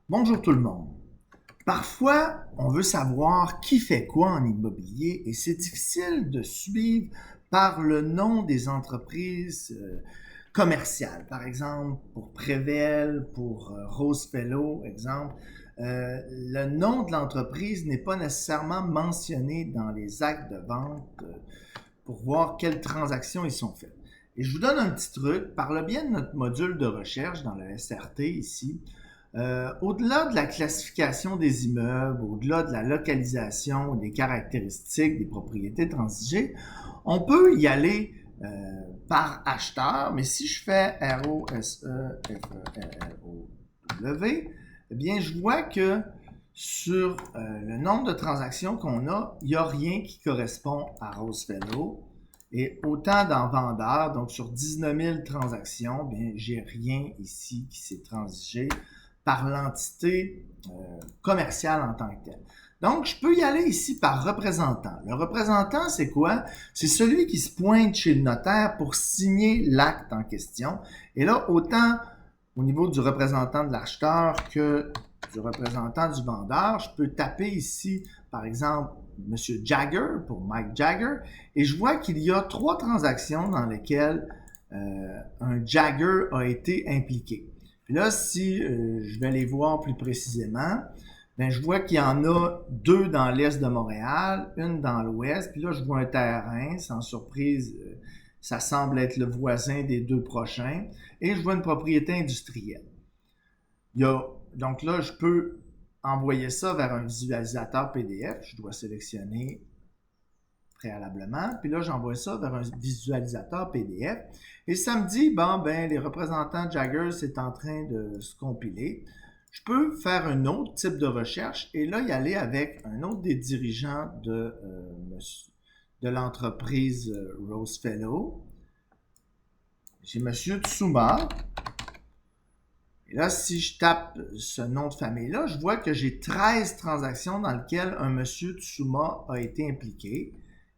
Bonjour tout le monde. Parfois, on veut savoir qui fait quoi en immobilier et c'est difficile de suivre par le nom des entreprises commerciales. Par exemple, pour Prével, pour Rosefellow, exemple, le nom de l'entreprise n'est pas nécessairement mentionné dans les actes de vente pour voir quelles transactions ils sont faites. Et je vous donne un petit truc. Par le biais de notre module de recherche dans le SRT ici, au-delà de la classification des immeubles, au-delà de la localisation, des caractéristiques, des propriétés transigées, on peut y aller par acheteur, mais si je fais ROSEFERROW, eh bien, je vois que sur le nombre de transactions qu'on a, il n'y a rien qui correspond à Rosefellow. Et autant dans vendeur, donc sur 19 000 transactions, bien, j'ai rien ici qui s'est transigé par l'entité commerciale en tant que telle. Donc, je peux y aller ici par représentant. Le représentant, c'est quoi? C'est celui qui se pointe chez le notaire pour signer l'acte en question. Et là, autant au niveau du représentant de l'acheteur que du représentant du vendeur, je peux taper ici, par exemple, M. Jagger pour Mike Jagger, et je vois qu'il y a 3 transactions dans lesquelles un Jagger a été impliqué. Puis là, si je vais les voir plus précisément, ben, je vois qu'il y en a 2 dans l'est de Montréal, une dans l'ouest, puis là, je vois un terrain, sans surprise, ça semble être le voisin des 2 prochains, et je vois une propriété industrielle. Il y a, donc là, je peux envoyer ça vers un visualisateur PDF, je dois sélectionner préalablement, puis là, j'envoie ça vers un visualisateur PDF, et ça me dit, bon, ben, les représentants Jagger, c'est en train de se compiler. Je peux faire un autre type de recherche et là, y aller avec un autre des dirigeants de l'entreprise Rosefellow. J'ai M. Tsuma. Et là, si je tape ce nom de famille-là, je vois que j'ai 13 transactions dans lesquelles un M. Tsuma a été impliqué.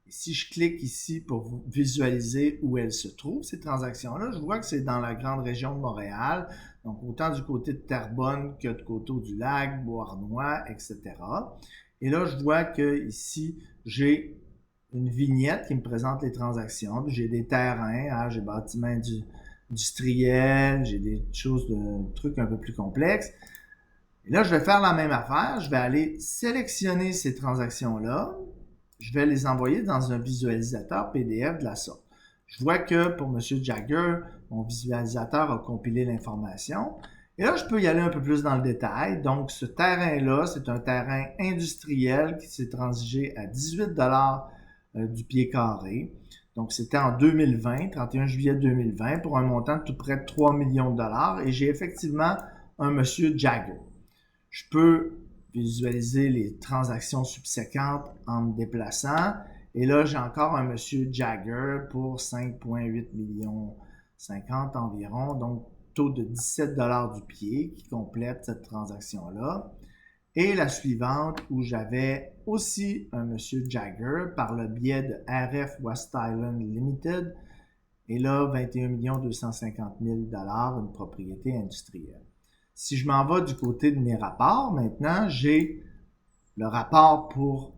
Et si je clique ici pour visualiser où elles se trouvent, ces transactions-là, je vois que c'est dans la grande région de Montréal, donc autant du côté de Terrebonne que de Coteau-du-Lac, Beauharnois, etc. Et là, je vois que ici, j'ai une vignette qui me présente les transactions. J'ai des terrains, hein, j'ai bâtiment industriel, j'ai des choses de trucs un peu plus complexes. Et là, je vais faire la même affaire. Je vais aller sélectionner ces transactions-là. Je vais les envoyer dans un visualisateur PDF de la sorte. Je vois que pour M. Jagger, mon visualisateur a compilé l'information. Et là, je peux y aller un peu plus dans le détail. Donc, ce terrain-là, c'est un terrain industriel qui s'est transigé à 18 du pied carré. Donc, c'était en 2020, 31 juillet 2020, pour un montant de tout près de 3 millions de dollars. Et j'ai effectivement un monsieur Jagger. Je peux visualiser les transactions subséquentes en me déplaçant. Et là, j'ai encore un monsieur Jagger pour 5,8 millions 50 environ. Donc, taux de 17 du pied qui complète cette transaction-là. Et la suivante où j'avais aussi un monsieur Jagger par le biais de RF West Island Limited. Et là, 21 250 000 une propriété industrielle. Si je m'en vais du côté de mes rapports, maintenant, j'ai le rapport pour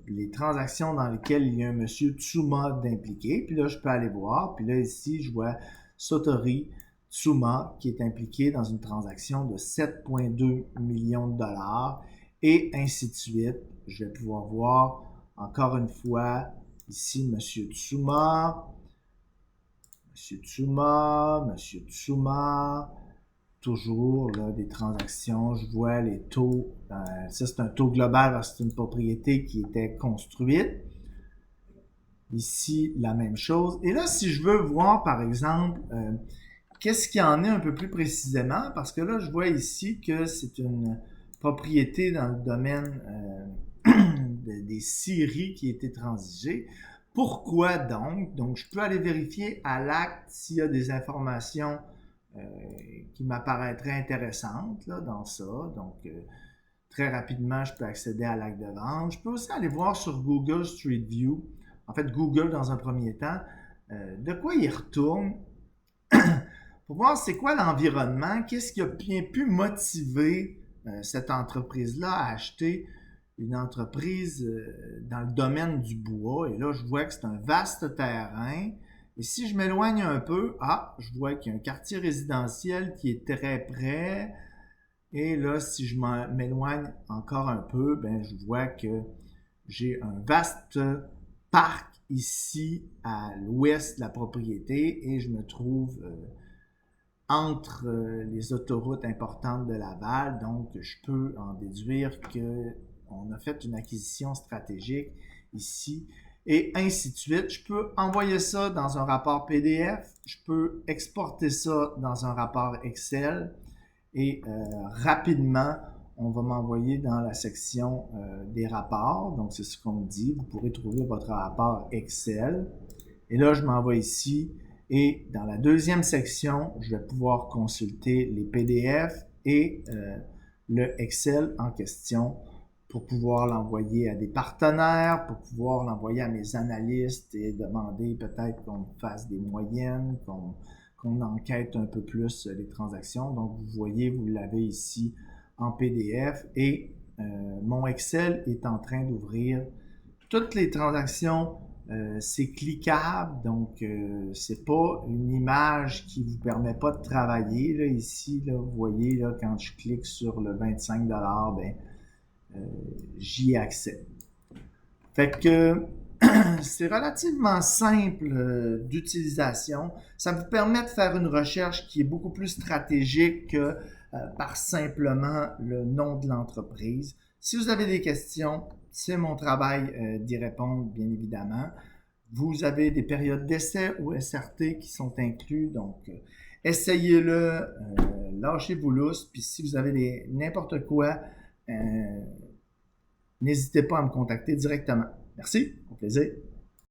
les transactions dans lesquelles il y a un monsieur Tsuma d'impliqué. Puis là, je peux aller voir. Puis là, ici, je vois Sotori Tsuma qui est impliqué dans une transaction de 7,2 millions de dollars et ainsi de suite. Je vais pouvoir voir encore une fois ici monsieur Tsuma, monsieur Tsuma, monsieur Tsuma, toujours là, des transactions. Je vois les taux. Ça, c'est un taux global parce que c'est une propriété qui était construite. Ici, la même chose. Et là, si je veux voir, par exemple, qu'est-ce qu'il y en est un peu plus précisément, parce que là, je vois ici que c'est une propriété dans le domaine des scieries qui a été transigée. Pourquoi donc? Donc, je peux aller vérifier à l'acte s'il y a des informations euh, qui m'apparaîtraient intéressantes là, dans ça. Donc, très rapidement, je peux accéder à l'acte de vente. Je peux aussi aller voir sur Google Street View, en fait Google dans un premier temps, de quoi il retourne pour voir c'est quoi l'environnement, qu'est-ce qui a bien pu motiver cette entreprise-là a acheté une entreprise dans le domaine du bois. Et là, je vois que c'est un vaste terrain. Et si je m'éloigne un peu, je vois qu'il y a un quartier résidentiel qui est très près. Et là, si je m'éloigne encore un peu, ben, je vois que j'ai un vaste parc ici à l'ouest de la propriété et je me trouve entre les autoroutes importantes de Laval. Donc, je peux en déduire qu'on a fait une acquisition stratégique ici et ainsi de suite. Je peux envoyer ça dans un rapport PDF. Je peux exporter ça dans un rapport Excel et rapidement, on va m'envoyer dans la section des rapports. Donc, c'est ce qu'on me dit. Vous pourrez trouver votre rapport Excel. Et là, je m'envoie ici. Et dans la deuxième section, je vais pouvoir consulter les PDF et le Excel en question pour pouvoir l'envoyer à des partenaires, pour pouvoir l'envoyer à mes analystes et demander peut-être qu'on fasse des moyennes, qu'on enquête un peu plus les transactions. Donc, vous voyez, vous l'avez ici en PDF et mon Excel est en train d'ouvrir toutes les transactions. C'est cliquable, donc c'est pas une image qui vous permet pas de travailler. Là, ici, là, vous voyez, là, quand je clique sur le 25 $, ben, j'y ai accès. Fait que c'est relativement simple d'utilisation. Ça vous permet de faire une recherche qui est beaucoup plus stratégique que par simplement le nom de l'entreprise. Si vous avez des questions, c'est mon travail d'y répondre, bien évidemment. Vous avez des périodes d'essai ou SRT qui sont inclus, donc essayez-le, lâchez-vous lousse, puis si vous avez n'importe quoi, n'hésitez pas à me contacter directement. Merci, au plaisir.